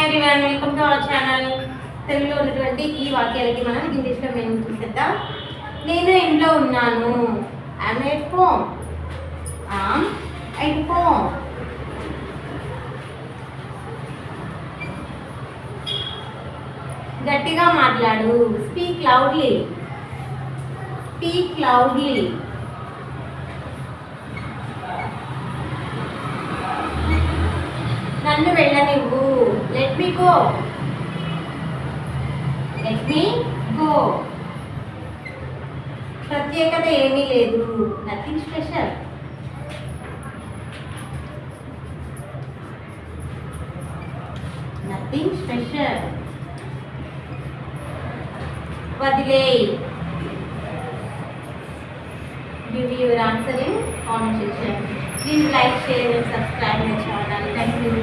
Everyone, welcome to our channel. తెలుగులో ఉన్నటువంటి ఈ వాక్యాలకి మనం ఇంగ్లీష్లో మేము చూసేద్దాం. నేను ఇంట్లో ఉన్నాను. I'm at home. I'm at home. గట్టిగా మాట్లాడు. Speak loudly. Speak loudly. నన్ను వెళ్ళనివ్వు. Let me go. Let me go. ప్రత్యేకత ఏమీ లేదు. Nothing special. Nothing special. వదిలేయ్. Give your answer in comment section. Please like, share and subscribe my channel. Thank you.